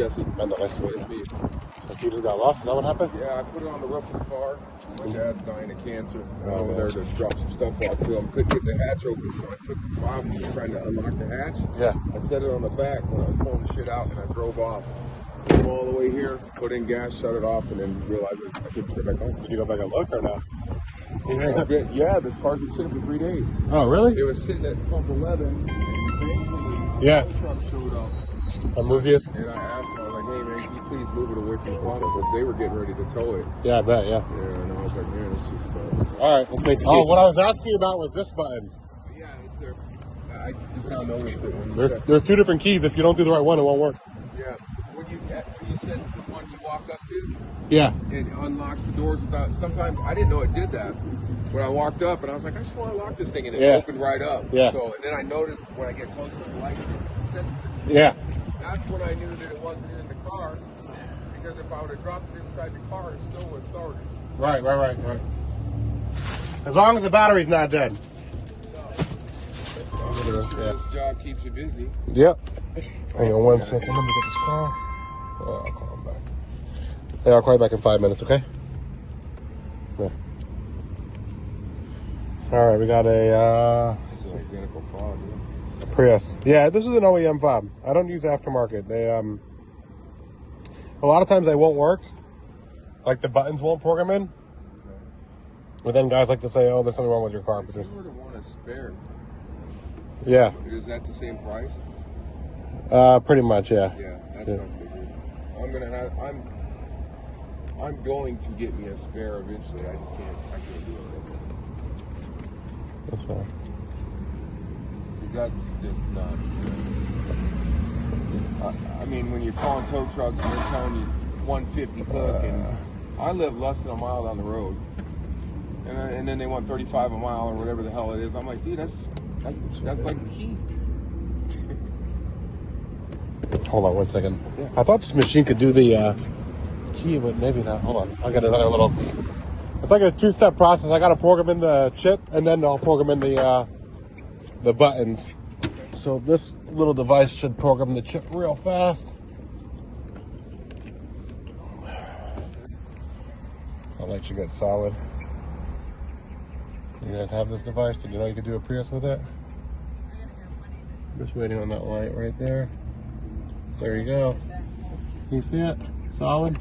Jesse. I know, nice to meet It's me. you. So you just got lost? Is that what happened? Yeah, I put it on the roof of the car. My dad's dying of cancer. I was Oh, over there to drop some stuff off to him. Couldn't get the hatch open, so I took the fob and was trying to unlock the hatch. Yeah. I set it on the back when I was pulling the shit out, and I drove off. Came all the way here, put in gas, shut it off, and then realized I couldn't turn it back on. Did you go back and look or not? Yeah, this car's been sitting for 3 days. Oh, really? It was sitting at pump 11, and thankfully, Yeah. the truck showed up. I'll move you. And I asked him, I was like, hey man, can you please move it away from the pump? Because they were getting ready to tow it. Yeah, I bet, yeah. Yeah, and I was like, man, it's just... All right, let's make it. Oh, what I was asking you about was this button. Yeah, it's there. I just now noticed it. When you There's two different keys. If you don't do the right one, it won't work. Yeah. When you said the one you walk up to, Yeah. it unlocks the doors without... Sometimes I didn't know it did that. When I walked up, and I was like, I just want to lock this thing, and it opened right up. Yeah. So, and then I noticed when I get closer to the light, it senses it. Yeah. That's when I knew that it wasn't in the car, because if I would have dropped it inside the car, it still would have started. Right. As long as the battery's not dead. This job keeps you busy. Yep. Hang on 1 second. Let me get this call. Oh, I'll call him back. Hey, I'll call you back in 5 minutes, okay? Yeah. All right, we got a It's an identical fob, yeah. Prius. Yeah, this is an OEM fob. I don't use aftermarket. They a lot of times they won't work. Like the buttons won't program in. But then guys like to say, "Oh, there's something wrong with your car." If you were to want a spare, Yeah. is that the same price? Pretty much, yeah. Yeah, that's what I'm figuring. I'm going to get me a spare eventually. I can't do it right now. That's fine. Because that's just nuts. I mean, when you're calling tow trucks and they're telling you 150 hook, and I live less than a mile down the road, and then they want 35 a mile or whatever the hell it is. I'm like, dude, that's like the key. Hold on 1 second. Yeah. I thought this machine could do the key, but maybe not. Hold on. I'll get another little. It's like a two-step process. I got to program in the chip, and then I'll program in the buttons. So this little device should program the chip real fast. I'll let you get solid. You guys have this device? Did you know you could do a Prius with it? Just waiting on that light right there. There you go. Can you see it? Solid?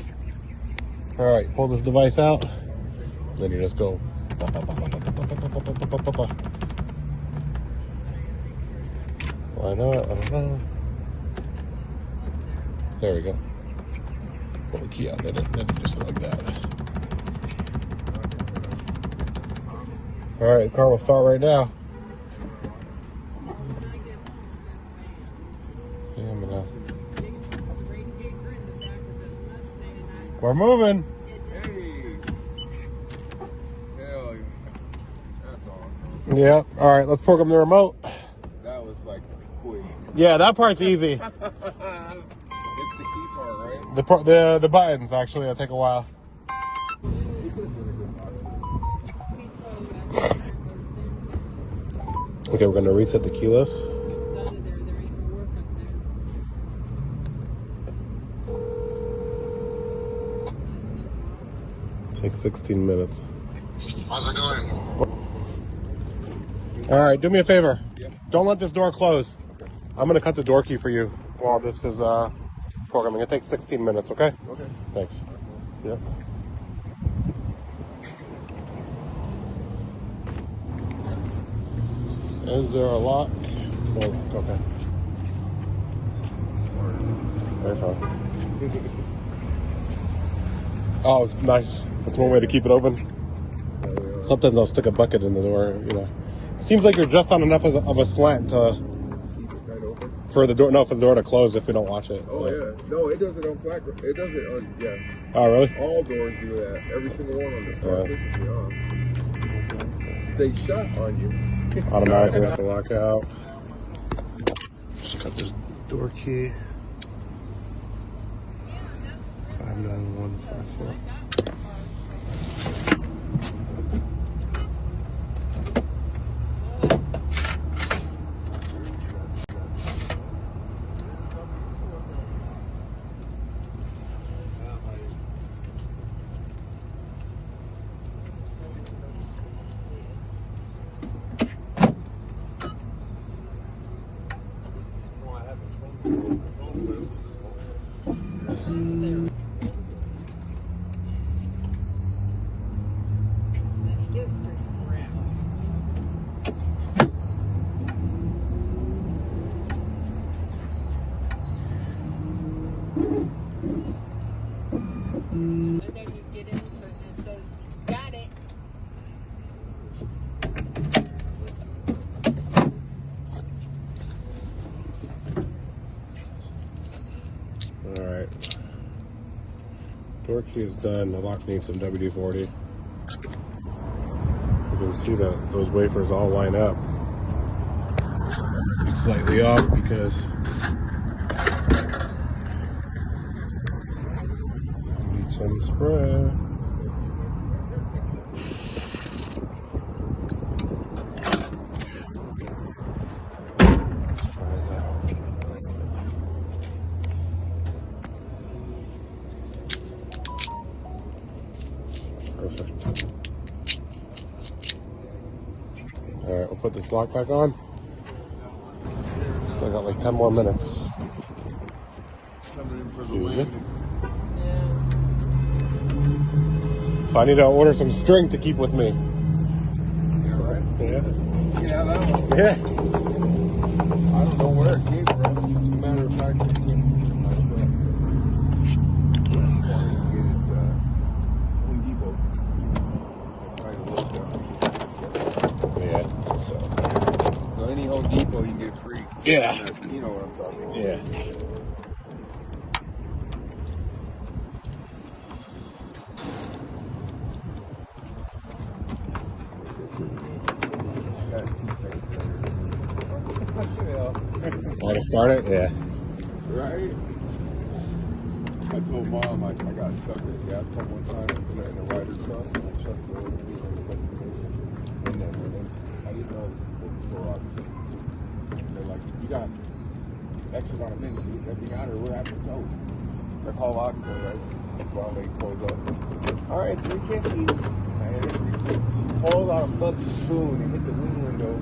All right, pull this device out. Then you just go. Why not? I don't know. There we go. Pull the key out. Then just like that. All right, the car will start right now. Yeah, I'm gonna. We're moving. Hey, hell yeah, that's awesome. Yeah. All right, let's program the remote. That was like quick. Yeah, that part's easy. It's the key part, right? The buttons actually will take a while. Okay, we're gonna reset the keyless. Take 16 minutes. How's it going? All right, do me a favor. Yep. Don't let this door close. Okay. I'm gonna cut the door key for you while this is programming. It takes 16 minutes, okay? Okay. Thanks. Yep. Is there a lock? No lock, okay. Very fine. Oh, nice. That's one way to keep it open. Sometimes I'll stick a bucket in the door, you know. It seems like you're just on enough of a slant to Keep it tight open. for the door to close if we don't watch it. Oh yeah. No, it does it on flat. It does it on Oh really? All doors do that. Every single one on this car Yeah. pisses me off. They shut on you. Automatically have to lock out. Just cut this door key. 59154. And then you get into it and it says, got it. Alright. Door key is done. The lock needs some WD-40. You can see that those wafers all line up. It's slightly off because need some spray. Perfect. Alright, we'll put this lock back on. I got like 10 more minutes. Coming in for the See you landing. Yeah. So I need to order some string to keep with me. Yeah, right? Yeah. You can have that one. Yeah. I don't know where it came from. As a matter of fact, it came from my friend. I get it Home Depot. I tried to look Yeah. so any Home Depot you get free. Yeah. You know what I'm talking about. Yeah. Want to start it? Yeah. Right? I told Mom I got stuck at a gas pump one time in a rider truck and I shut the door and then I didn't know what the door was. They're like, you got X amount of minutes to get that thing out or we're having to tow. I call Locksmith, guys. While they pulls up. Alright, 350. She pulled out a fucking spoon and hit the wing window.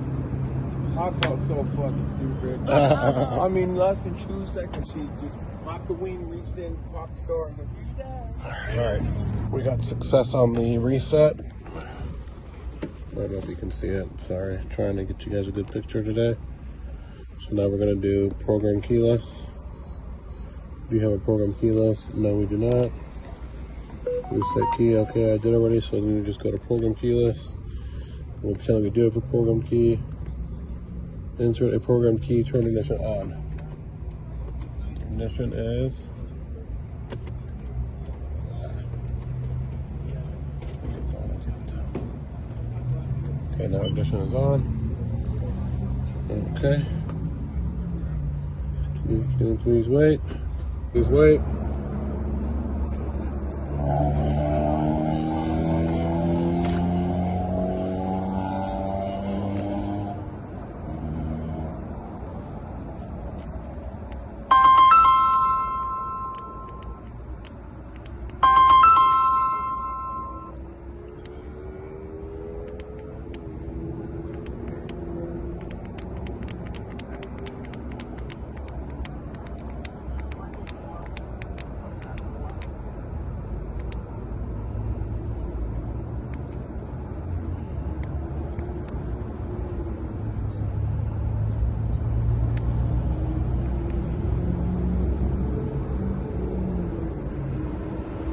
I felt so fucking stupid. I mean, less than 2 seconds, she just popped the wing, reached in, popped the door, and went, "You die." Alright. We got success on the reset. I don't know if you can see it. Sorry. Trying to get you guys a good picture today. So now we're going to do program keyless. Do you have a program keyless? No, we do not. Reset key. Okay, I did already. So then we just go to program keyless. We'll pretend we do have a program key. Insert a program key, turn ignition on. Ignition is. I think it's on, I can't tell. Okay, now ignition is on. Okay. Can you please wait? Please wait.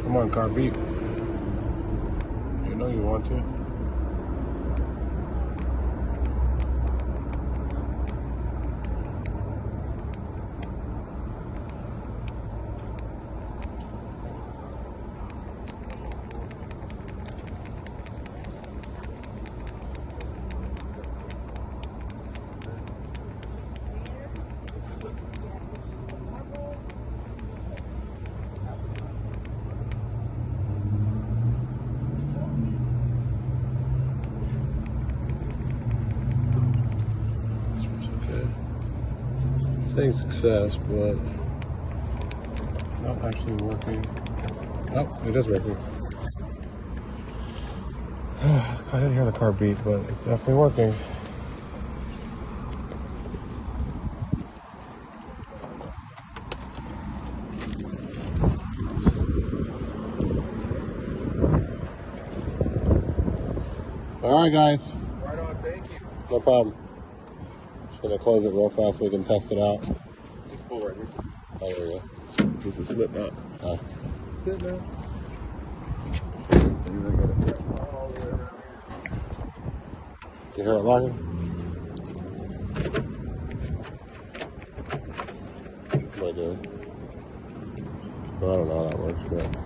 Come on, car, beep. You know you want to. Saying success, but it's not actually working. Oh, it is working. I didn't hear the car beep, but it's definitely working. All right, guys. Right on, thank you. No problem. Just gonna close it real fast so we can test it out. Just pull right here. Oh, there you Just a slip knot. go. Slip knot. You hear it locking? What am I doing? Well, I don't know how that works, but.